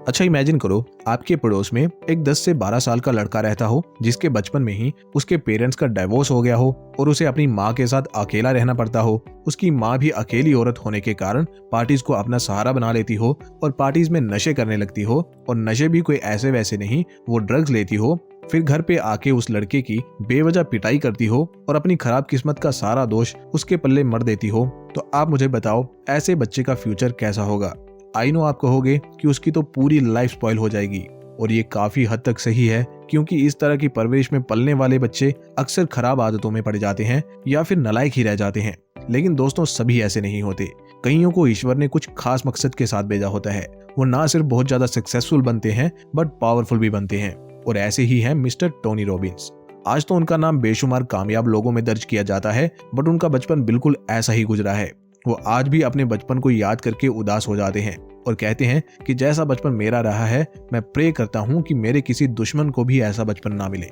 अच्छा इमेजिन करो, आपके पड़ोस में एक 10 से 12 साल का लड़का रहता हो जिसके बचपन में ही उसके पेरेंट्स का डिवोर्स हो गया हो और उसे अपनी माँ के साथ अकेला रहना पड़ता हो। उसकी माँ भी अकेली औरत होने के कारण पार्टीज को अपना सहारा बना लेती हो और पार्टीज में नशे करने लगती हो, और नशे भी कोई ऐसे वैसे नहीं, वो ड्रग्स लेती हो। फिर घर पे आके उस लड़के की बेवजह पिटाई करती हो और अपनी खराब किस्मत का सारा दोष उसके पल्ले मर देती हो। तो आप मुझे बताओ, ऐसे बच्चे का फ्यूचर कैसा होगा? आई नो आप कहोगे कि उसकी तो पूरी लाइफ स्पॉइल हो जाएगी, और ये काफी हद तक सही है, क्योंकि इस तरह की परवरिश में पलने वाले बच्चे अक्सर खराब आदतों में पड़ जाते हैं या फिर नालायक ही रह जाते हैं। लेकिन दोस्तों, सभी ऐसे नहीं होते। कईयों को ईश्वर ने कुछ खास मकसद के साथ भेजा होता है। वो ना सिर्फ बहुत ज्यादा सक्सेसफुल बनते हैं बट पावरफुल भी बनते हैं, और ऐसे ही है मिस्टर टोनी रॉबिन्स। आज तो उनका नाम बेशुमार कामयाब लोगों में दर्ज किया जाता है, बट उनका बचपन बिल्कुल ऐसा ही गुजरा है। वो आज भी अपने बचपन को याद करके उदास हो जाते हैं और कहते हैं कि जैसा बचपन मेरा रहा है, मैं प्रे करता हूँ कि मेरे किसी दुश्मन को भी ऐसा बचपन ना मिले।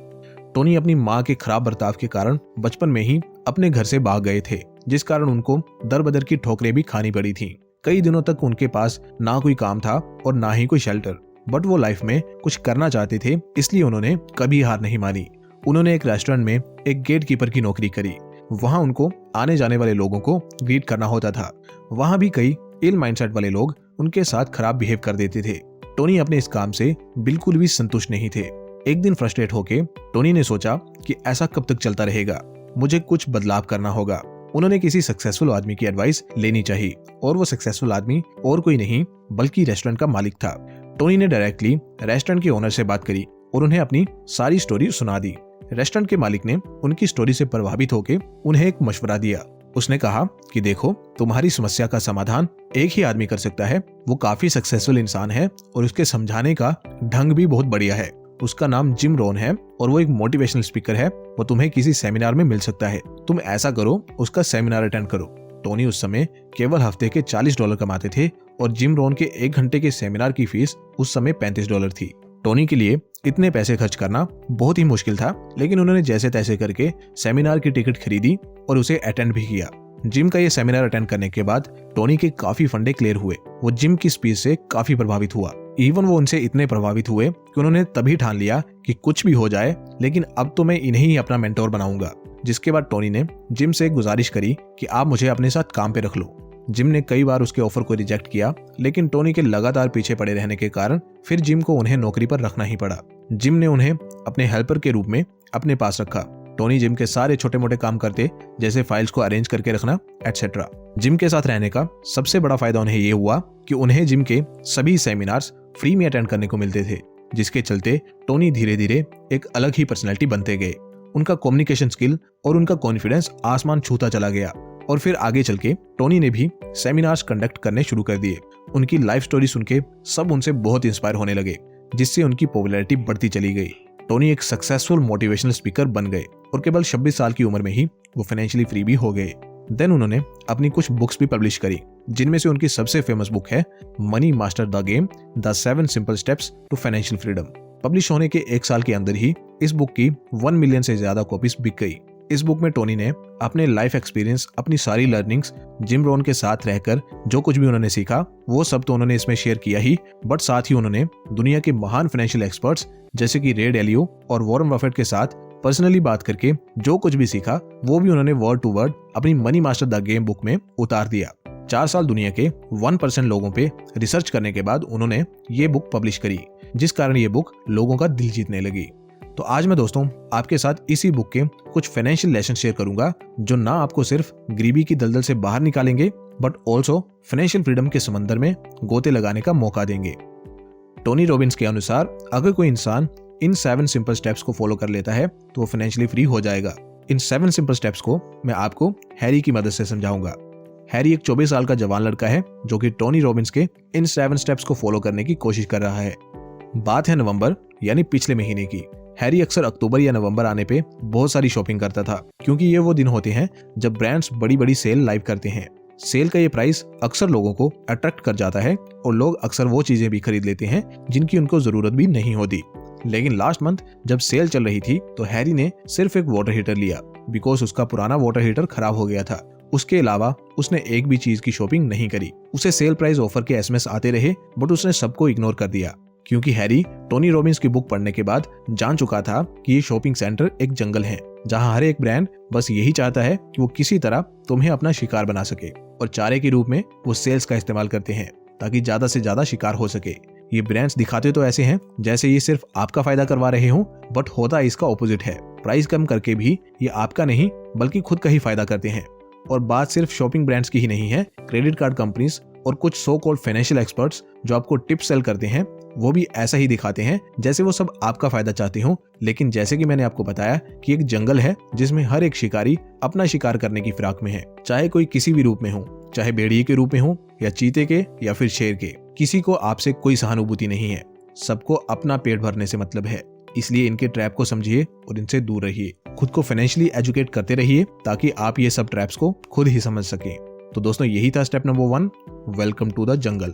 टोनी अपनी माँ के खराब बर्ताव के कारण बचपन में ही अपने घर से भाग गए थे, जिस कारण उनको दर बदर की ठोकरें भी खानी पड़ी थी। कई दिनों तक उनके पास ना कोई काम था और ना ही कोई शेल्टर, बट वो लाइफ में कुछ करना चाहते थे, इसलिए उन्होंने कभी हार नहीं मानी। उन्होंने एक रेस्टोरेंट में एक गेट कीपर की नौकरी करी। वहां उनको आने जाने वाले लोगों को ग्रीट करना होता था। वहां भी कई इल माइंडसेट वाले लोग उनके साथ खराब बिहेव कर देते थे। टोनी अपने इस काम से बिल्कुल भी संतुष्ट नहीं थे। एक दिन फ्रस्ट्रेट होके टोनी ने सोचा कि ऐसा कब तक चलता रहेगा, मुझे कुछ बदलाव करना होगा। उन्होंने किसी सक्सेसफुल आदमी की एडवाइस लेनी चाहिए, और वो सक्सेसफुल आदमी और कोई नहीं बल्कि रेस्टोरेंट का मालिक था। टोनी ने डायरेक्टली रेस्टोरेंट के ओनर से बात करी और उन्हें अपनी सारी स्टोरी सुना दी। रेस्टोरेंट के मालिक ने उनकी स्टोरी से प्रभावित होकर उन्हें एक मशवरा दिया। उसने कहा कि देखो, तुम्हारी समस्या का समाधान एक ही आदमी कर सकता है। वो काफी सक्सेसफुल इंसान है और उसके समझाने का ढंग भी बहुत बढ़िया है। उसका नाम जिम रोहन है और वो एक मोटिवेशनल स्पीकर है। वो तुम्हें किसी सेमिनार में मिल सकता है। तुम ऐसा करो, उसका सेमिनार अटेंड करो। टोनी उस समय केवल हफ्ते के $40 कमाते थे और जिम रोहन के 1 घंटे के सेमिनार की फीस उस समय $35 थी। टोनी के लिए इतने पैसे खर्च करना बहुत ही मुश्किल था, लेकिन उन्होंने जैसे तैसे करके सेमिनार की टिकट खरीदी और उसे अटेंड भी किया। जिम का ये सेमिनार अटेंड करने के बाद टोनी के काफी फंडे क्लियर हुए। वो जिम की स्पीच से काफी प्रभावित हुआ। इवन वो उनसे इतने प्रभावित हुए कि उन्होंने तभी ठान लिया कि कुछ भी हो जाए, लेकिन अब तो मैं इन्हें ही अपना मेंटोर बनाऊंगा। जिसके बाद टोनी ने जिम से गुजारिश करी कि आप मुझे अपने साथ काम पे रख लो। जिम ने कई बार उसके ऑफर को रिजेक्ट किया, लेकिन टोनी के लगातार पीछे पड़े रहने के कारण फिर जिम को उन्हें नौकरी पर रखना ही पड़ा। जिम ने उन्हें अपने हेल्पर के रूप में अपने पास रखा। टोनी जिम के सारे छोटे मोटे काम करते, जैसे फाइल्स को अरेंज करके रखना एटसेट्रा। जिम के साथ रहने का सबसे बड़ा फायदा उन्हें ये हुआ कि उन्हें जिम के सभी सेमिनार्स फ्री में अटेंड करने को मिलते थे, जिसके चलते टोनी धीरे धीरे एक अलग ही पर्सनैलिटी बनते गए। उनका कम्युनिकेशन स्किल और उनका कॉन्फिडेंस आसमान छूता चला गया, और फिर आगे चल के टोनी ने भी सेमिनार्स कंडक्ट करने शुरू कर दिए। उनकी लाइफ स्टोरी सुन के सब उनसे बहुत इंस्पायर होने लगे, जिससे उनकी पॉपुलैरिटी बढ़ती चली गई। टोनी एक सक्सेसफुल मोटिवेशनल स्पीकर बन गए और केवल 26 साल की उम्र में ही वो फाइनेंशियली फ्री भी हो गए। देन उन्होंने अपनी कुछ बुक्स भी पब्लिश करी, जिनमें से उनकी सबसे फेमस बुक है money master the game, the 7 simple steps to financial freedom. Publish होने के 1 साल के अंदर ही इस बुक की 1 मिलियन से ज्यादा कॉपीज बिक गई। इस बुक में टोनी ने अपने लाइफ एक्सपीरियंस, अपनी सारी लर्निंग्स, जिम रोहन के साथ रहकर जो कुछ भी उन्होंने सीखा वो सब तो उन्होंने इसमें शेयर किया ही, बट साथ ही उन्होंने दुनिया के महान फाइनेंशियल एक्सपर्ट्स जैसे कि रे डैलियो और वॉरेन बफेट के साथ पर्सनली बात करके जो कुछ भी सीखा वो भी उन्होंने वर्ड टू वर्ड अपनी money master the game book में उतार दिया। 4 साल दुनिया के 1% लोगों पे रिसर्च करने के बाद उन्होंने ये बुक पब्लिश करी, जिस कारण ये बुक लोगों का दिल जीतने लगी। तो आज मैं दोस्तों आपके साथ इसी बुक के कुछ फाइनेंशियल लेसन शेयर करूंगा, जो ना आपको सिर्फ गरीबी की दलदल से बाहर निकालेंगे बट ऑल्सो फाइनेंशियल फ्रीडम के समंदर में गोते लगाने का मौका देंगे। टोनी रॉबिन्स के अनुसार अगर कोई इंसान इन 7 सिंपल स्टेप्स को फॉलो कर लेता है तो वो फाइनेंशियली फ्री हो जाएगा। इन 7 सिंपल स्टेप्स को मैं आपको हैरी की मदद से समझाऊंगा। हैरी एक 24 साल का जवान लड़का है जो कि टोनी रॉबिन्स के इन 7 स्टेप्स को फॉलो करने की कोशिश कर रहा है। बात है नवंबर यानी पिछले महीने की। हैरी अक्सर अक्टूबर या नवंबर आने पे बहुत सारी शॉपिंग करता था, क्योंकि ये वो दिन होते हैं जब ब्रांड्स बड़ी बड़ी सेल लाइव करते हैं। सेल का ये प्राइस अक्सर लोगों को अट्रैक्ट कर जाता है और लोग अक्सर वो चीजें भी खरीद लेते हैं जिनकी उनको जरूरत भी नहीं होती। लेकिन लास्ट मंथ जब सेल चल रही थी तो हैरी ने सिर्फ एक वाटर हीटर लिया, बिकॉज उसका पुराना वाटर हीटर खराब हो गया था उसके अलावा उसने एक भी चीज की शॉपिंग नहीं करी। उसे सेल प्राइस ऑफर के एसएमएस आते रहे बट उसने सबको इग्नोर कर दिया, क्योंकि हैरी टोनी रॉबिन्स की बुक पढ़ने के बाद जान चुका था कि ये शॉपिंग सेंटर एक जंगल है जहां हर एक ब्रांड बस यही चाहता है कि वो किसी तरह तुम्हें अपना शिकार बना सके, और चारे के रूप में वो सेल्स का इस्तेमाल करते हैं ताकि ज्यादा से ज्यादा शिकार हो सके। ये ब्रांड्स दिखाते तो ऐसे हैं जैसे ये सिर्फ आपका फायदा करवा रहे हों, बट होता इसका ऑपोजिट है। प्राइस कम करके भी ये आपका नहीं बल्कि खुद का ही फायदा करते हैं। और बात सिर्फ शॉपिंग ब्रांड्स की ही नहीं है, क्रेडिट कार्ड कंपनीज और कुछ सो कॉल्ड फाइनेंशियल एक्सपर्ट्स जो आपको टिप्स सेल करते हैं वो भी ऐसा ही दिखाते हैं जैसे वो सब आपका फायदा चाहते हो। लेकिन जैसे कि मैंने आपको बताया कि एक जंगल है जिसमें हर एक शिकारी अपना शिकार करने की फिराक में है, चाहे कोई किसी भी रूप में हो, चाहे भेड़िए के रूप में हो या चीते के या फिर शेर के। किसी को आपसे कोई सहानुभूति नहीं है, सबको अपना पेट भरने से मतलब है। इसलिए इनके ट्रैप को समझिए और इनसे दूर रहिए। खुद को फाइनेंशियली एजुकेट करते रहिए ताकि आप ये सब ट्रैप्स को खुद ही समझ सकें। तो दोस्तों यही था step number 1, welcome to the jungle.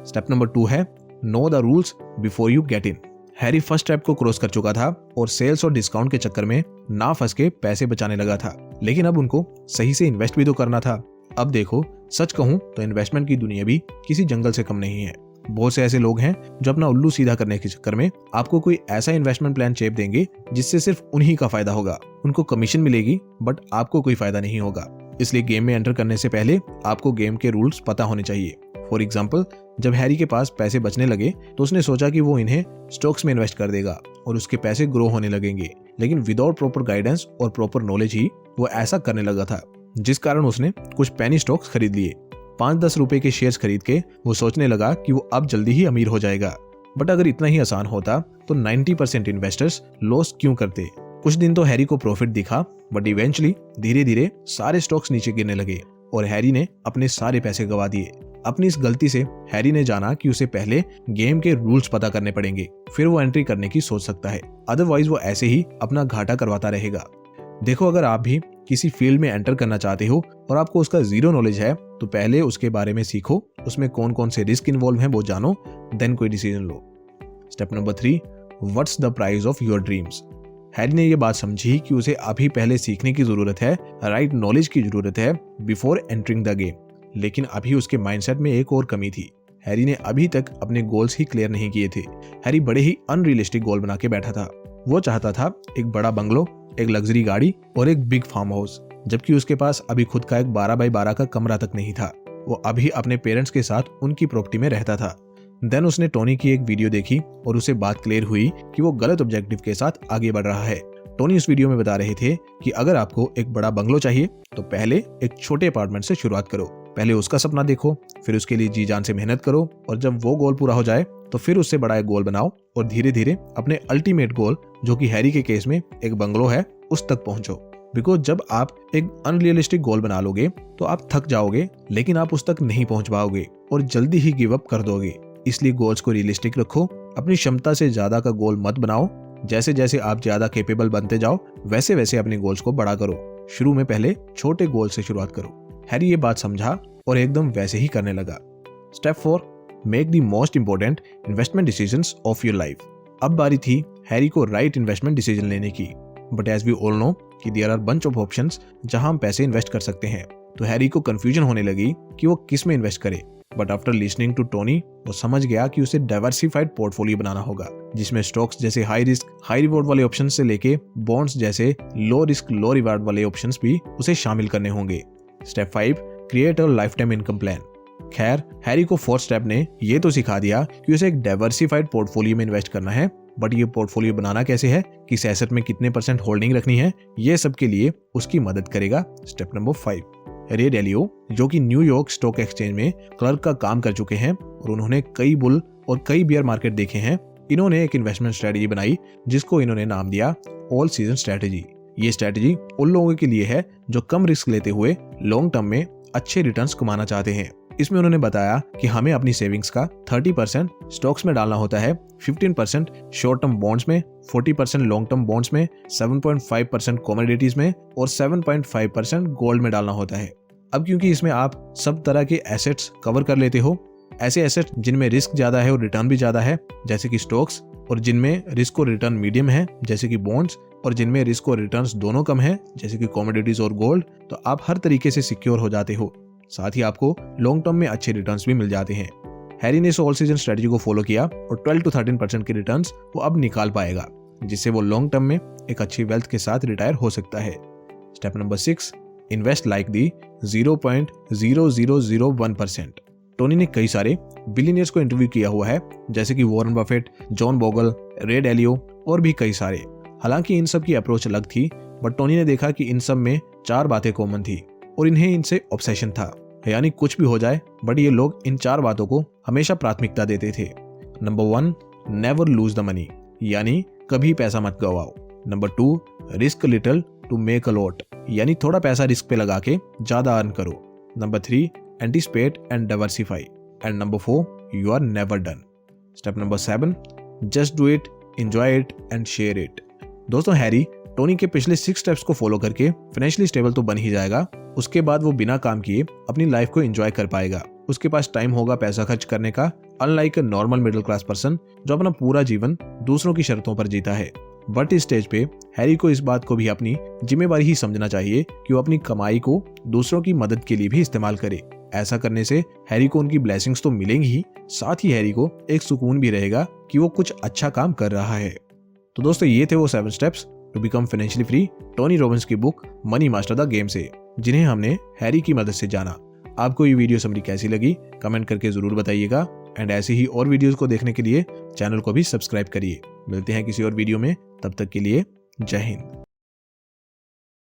Step number 2 है know the rules before you get in. Harry first step को क्रॉस कर चुका था और सेल्स और डिस्काउंट के चक्कर में ना फंस के पैसे बचाने लगा था, लेकिन अब उनको सही से इन्वेस्ट भी तो करना था। अब देखो, सच कहूं तो इन्वेस्टमेंट की दुनिया भी किसी जंगल से कम नहीं है। बहुत से ऐसे लोग हैं जो अपना उल्लू सीधा करने के चक्कर में आपको कोई ऐसा इन्वेस्टमेंट प्लान चेप देंगे जिससे सिर्फ उन्हीं का फायदा होगा। उनको कमीशन मिलेगी बट आपको कोई फायदा नहीं होगा। इसलिए गेम में एंटर करने से पहले आपको गेम के रूल्स पता होने चाहिए। फॉर एग्जाम्पल, जब हैरी के पास पैसे बचने लगे तो उसने सोचा कि वो इन्हें स्टॉक्स में इन्वेस्ट कर देगा और उसके पैसे ग्रो होने लगेंगे, लेकिन विदाउट प्रॉपर गाइडेंस और प्रॉपर नॉलेज ही वो ऐसा करने लगा था, जिस कारण उसने कुछ पेनी स्टॉक्स खरीद लिए। 5-10 रुपए के शेयर्स खरीद के वो सोचने लगा कि वो अब जल्दी ही अमीर हो जाएगा। बट अगर इतना ही आसान होता तो 90% इन्वेस्टर्स लॉस क्यों करते। कुछ दिन तो हैरी को प्रॉफिट दिखा बट इवेंचुअली धीरे धीरे सारे स्टॉक्स नीचे गिरने लगे और हैरी ने अपने सारे पैसे गंवा दिए। अपनी इस गलती से हैरी ने जाना कि उसे पहले गेम के रूल्स पता करने पड़ेंगे, फिर वो एंट्री करने की सोच सकता है। अदरवाइज वो ऐसे ही अपना घाटा करवाता रहेगा। देखो, अगर आप भी किसी फील्ड में एंटर करना चाहते हो और आपको उसका जीरो नॉलेज है तो पहले उसके बारे में सीखो, उसमें कौन कौन से रिस्क इन्वॉल्व हैं वो जानो, देन कोई decision low. Step number 3, what's the price of your dreams. Harry ने ये बात समझी कि उसे अभी पहले सीखने की जरूरत है, राइट नॉलेज की जरूरत है बिफोर एंटरिंग द गेम। लेकिन अभी उसके माइंडसेट में एक और कमी थी। हैरी ने अभी तक अपने गोल्स ही क्लियर नहीं किए थे। हैरी बड़े ही अनरियलिस्टिक गोल बना के बैठा था। वो चाहता था एक बड़ा बंगलो, एक लग्जरी गाड़ी और एक बिग फार्म हाउस, जबकि उसके पास अभी खुद का एक 12x12 का कमरा तक नहीं था। वो अभी अपने पेरेंट्स के साथ उनकी प्रॉपर्टी में रहता था। देन उसने टोनी की एक वीडियो देखी और उसे बात क्लियर हुई कि वो गलत ऑब्जेक्टिव के साथ आगे बढ़ रहा है। टोनी उस वीडियो में बता रहे थे कि अगर आपको एक बड़ा बंगलो चाहिए तो पहले एक छोटे अपार्टमेंट से शुरुआत करो। पहले उसका सपना देखो, फिर उसके लिए जी जान से मेहनत करो, और जब वो गोल पूरा हो जाए तो फिर उससे बड़ा एक गोल बनाओ और धीरे धीरे अपने अल्टीमेट गोल, जो कि हैरी के केस में एक बंगलो है, उस तक पहुंचो। बिकॉज जब आप एक अनरियलिस्टिक गोल बना लोगे तो आप थक जाओगे, लेकिन आप उस तक नहीं पहुंच पाओगे और जल्दी ही गिव अप कर दोगे। इसलिए गोल्स को रियलिस्टिक रखो, अपनी क्षमता से ज्यादा का गोल मत बनाओ। जैसे जैसे आप ज्यादा कैपेबल बनते जाओ वैसे वैसे अपने गोल्स को बड़ा करो। शुरू में पहले छोटे गोल से शुरुआत करो। हैरी ये बात समझा और एकदम वैसे ही करने लगा। Step 4, make the most important investment decisions of your life. अब बारी थी हैरी को राइट इन्वेस्टमेंट डिसीजन लेने की। But as we all know कि there are bunch of options जहां हम पैसे इन्वेस्ट कर सकते हैं, तो हैरी को कंफ्यूजन होने लगी कि वो किस में इन्वेस्ट करे। But after listening to Tony वो समझ गया कि उसे डाइवर्सिफाइड पोर्टफोलियो बनाना होगा, जिसमें स्टॉक्स जैसे हाई रिस्क हाई रिवॉर्ड वाले ऑप्शन से लेके बॉन्ड्स जैसे लो रिस्क लो रिवार्ड वाले ऑप्शंस भी उसे शामिल करने होंगे। Step 5, create a life time income plan. खैर, हैरी को 4th स्टेप ने ये तो सिखा दिया कि उसे एक डाइवर्सिफाइड पोर्टफोलियो में इन्वेस्ट करना है, बट ये पोर्टफोलियो बनाना कैसे है, किस एसेट में कितने % होल्डिंग रखनी है, ये सब के लिए उसकी मदद करेगा स्टेप नंबर 5। रे डेलियो, जो कि न्यूयॉर्क स्टॉक एक्सचेंज में क्लर्क का काम कर चुके हैं और उन्होंने कई बुल और कई बियर मार्केट देखे हैं, इन्होंने एक इन्वेस्टमेंट स्ट्रेटेजी बनाई जिसको इन्होंने नाम दिया ऑल सीजन स्ट्रेटेजी। ये स्ट्रेटेजी उन लोगों के लिए है जो कम रिस्क लेते हुए लॉन्ग टर्म में अच्छे रिटर्न्स कमाना चाहते हैं। इसमें उन्होंने बताया कि हमें अपनी सेविंग्स का 30% स्टॉक्स में डालना होता है, 15% शॉर्ट टर्म बॉन्ड्स में, 40% लॉन्ग टर्म बॉन्ड्स में, 7.5% कमोडिटीज में और 7.5% गोल्ड में डालना होता है। अब क्योंकि इसमें आप सब तरह के एसेट्स कवर कर लेते हो, ऐसे एसेट्स जिनमें रिस्क ज्यादा है और रिटर्न भी ज्यादा है जैसे कि स्टॉक्स, और जिनमें रिस्क और रिटर्न मीडियम है जैसे कि बॉन्ड्स, और जिनमें रिस्क और रिटर्न्स दोनों कम है, जैसे कि कमोडिटीज और गोल्ड, तो आप हर तरीके से सिक्योर हो जाते हो। साथ ही आपको लॉन्ग टर्म में अच्छे रिटर्न्स भी मिल जाते हैं। हैरी ने इस ऑल सीजन स्ट्रेटजी को फॉलो किया और 12 to 13% के रिटर्न्स वो अब निकाल पाएगा, जिससे वो लॉन्ग टर्म में एक अच्छी वेल्थ के साथ रिटायर हो सकता है। Step number 6, invest like the 0.0001%। Tony ने कई सारे बिलियनियर्स को इंटरव्यू किया हुआ है, जैसे कि वॉरेन बफेट, जॉन बोगल, रे डैलियो और भी कई सारे। हालांकि इन सब की अप्रोच अलग थी, बट टोनी ने देखा कि इन सब में 4 बातें कॉमन थी और इन्हें इनसे ऑब्सेशन था, यानी कुछ भी हो जाए बट ये लोग इन 4 बातों को हमेशा प्राथमिकता देते थे। Number 1, never lose the money, यानी कभी पैसा मत गवाओ। Number 2, risk little to make a lot, यानी थोड़ा पैसा रिस्क पे लगा के ज्यादा अर्न करो। Number 3, anticipate and diversify. And number 4, you are never done. Step number 7, just do it, enjoy it and share it. दोस्तों, हैरी टोनी के पिछले 6 स्टेप्स को फॉलो करके फाइनेंशियली स्टेबल तो बन ही जाएगा। उसके बाद वो बिना काम किए अपनी लाइफ को एंजॉय कर पाएगा। उसके पास टाइम होगा पैसा खर्च करने का, unlike a normal middle class person जो अपना पूरा जीवन दूसरों की शर्तों पर जीता है। बट इस स्टेज पे हैरी को इस बात को भी अपनी जिम्मेवारी ही समझना चाहिए कि वो अपनी कमाई को दूसरों की मदद के लिए भी इस्तेमाल करे। ऐसा करने से हैरी को उनकी ब्लेसिंग्स तो मिलेंगी ही, साथ ही हैरी को एक सुकून भी रहेगा कि वो कुछ अच्छा काम कर रहा है। तो दोस्तों, ये थे वो 7 steps to become financially free, Tony Robbins की book Money master the Game से, जिन्हें हमने हैरी की मदद से जाना। आपको ये वीडियो समरी कैसी लगी कमेंट करके जरूर बताइएगा। एंड ऐसे ही और वीडियोस को देखने के लिए चैनल को भी सब्सक्राइब करिए। मिलते हैं किसी और वीडियो में, तब तक के लिए जय हिंद।